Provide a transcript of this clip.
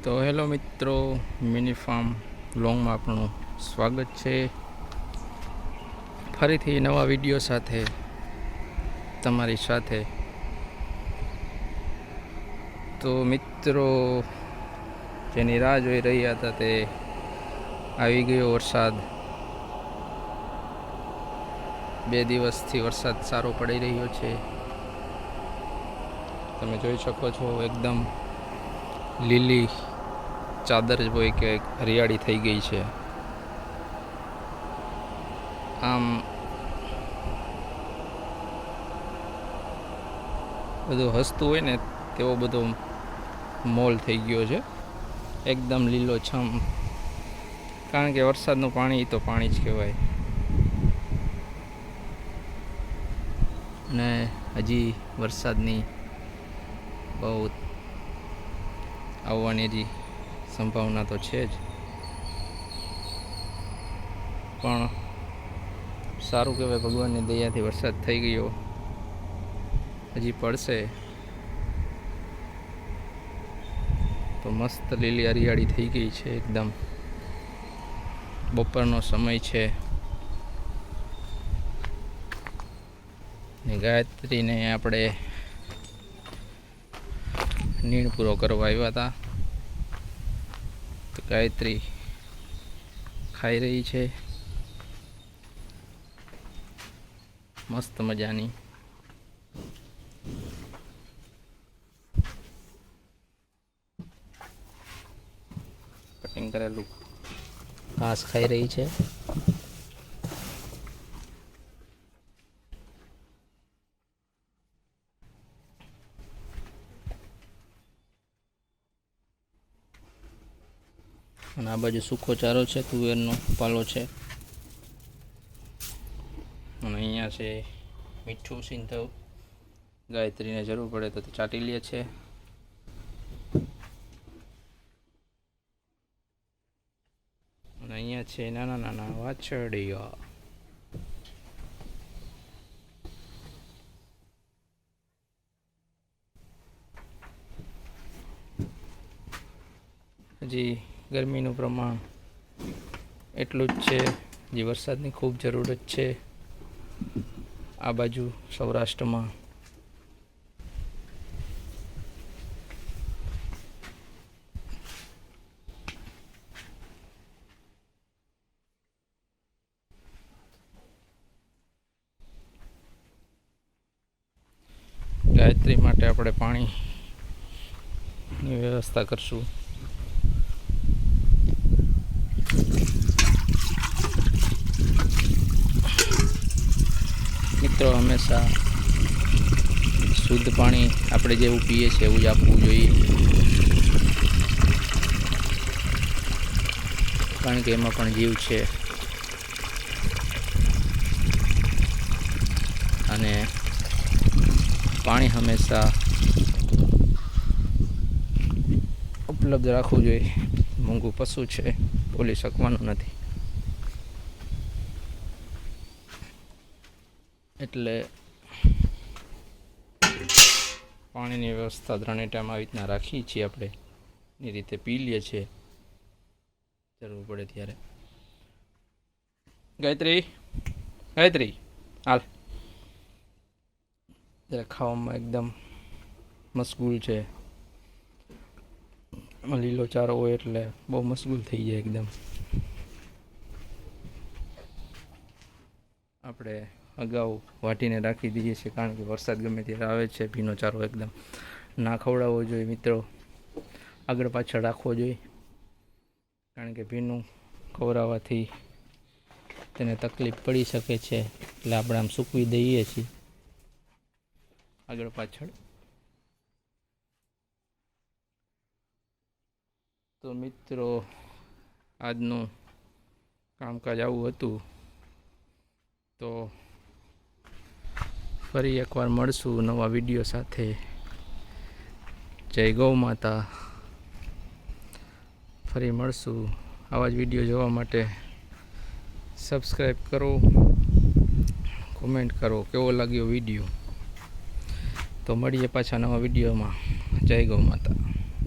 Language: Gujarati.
તો હેલો મિત્રો, મિની ફાર્મ વ્લોગમાં આપણું સ્વાગત છે. ફરીથી નવા વિડીયો સાથે તમારી સાથે. તો મિત્રો, જેની રાહ જોઈ રહ્યા હતા તે આવી ગયો વરસાદ. 2 દિવસથી વરસાદ સારો પડી રહ્યો છે. તમે જોઈ શકો છો, એકદમ લીલી ચાદર હોય કે હરિયાળી થઈ ગઈ છે. આમ બધું હસતું હોય ને તેવો બધો મોલ થઈ ગયો છે, એકદમ લીલો છમ. કારણ કે વરસાદનું પાણી તો પાણી જ કહેવાય. અને હજી વરસાદની બહુ આવવાની હજી સંભાવના તો છે જ, પણ સારું કહેવાય, ભગવાનની દયાથી વરસાદ થઈ ગયો. હજી પડશે તો મસ્ત લીલી હરિયાળી થઈ ગઈ છે એકદમ. બપોરનો સમય છે ને ગાયત્રીને આપણે નીણ પૂરો કરવા આવ્યા હતા. તો ગાયત્રી ખાઈ રહી છે મસ્ત મજાની. કટિંગ કરેલું ઘાસ ખાઈ રહી છે. અને આ બાજુ સૂકો ચારો છે, તુવેરનો પાલો છે. અને અહીંયા છે મીઠું સિંધવ. ગાયત્રીને જરૂર પડે તો ચાટી લે છે. અને અહીંયા છે નાના નાના વાછરડીઓ. હજી ગરમીનું પ્રમાણ એટલું જ છે, જે વરસાદની ખૂબ જરૂરત છે આ બાજુ સૌરાષ્ટ્રમાં. ગાયત્રી માટે આપણે પાણીની વ્યવસ્થા કરશું. મિત્રો, હંમેશા શુદ્ધ પાણી આપણે જેવું પીએ છીએ એવું જ આપવું જોઈએ, કારણ કે એમાં પણ જીવ છે. અને પાણી હંમેશા ઉપલબ્ધ રાખવું જોઈએ. મોંઘું પશુ છે, બોલી શકવાનું નથી. એટલે પાણીની વ્યવસ્થા 3 ટાઈમ આવી રીતના રાખીએ છીએ આપણે. એ રીતે પી લઈએ છીએ જરૂર પડે ત્યારે. ગાયત્રી, ગાયત્રી હાલ. જરા ખાવામાં એકદમ મશગુલ છે. એમાં લીલો ચારો હોય એટલે બહુ મશગુલ થઈ જાય એકદમ. આપણે અગાઉ વાટીને રાખી દઈએ છીએ, કારણ કે વરસાદ ગમે ત્યારે આવે છે. ભીનો ચારો એકદમ ના ખવડાવવો જોઈએ મિત્રો, આગળ પાછળ રાખવો જોઈએ, કારણ કે ભીનું ખવડાવવાથી તેને તકલીફ પડી શકે છે. એટલે આપણે આમ સૂકવી દઈએ છીએ આગળ પાછળ. તો મિત્રો, આજનું કામકાજ આવું હતું. તો ફરી એકવાર મળશું નવા વિડીયો સાથે. જય ગૌ માતા. ફરી મળશું. આવા જ વિડીયો જોવા માટે સબસ્ક્રાઈબ કરો, કોમેન્ટ કરો કેવો લાગ્યો વિડીયો. તો મળીએ પાછા નવા વિડીયોમાં. જય ગૌ માતા.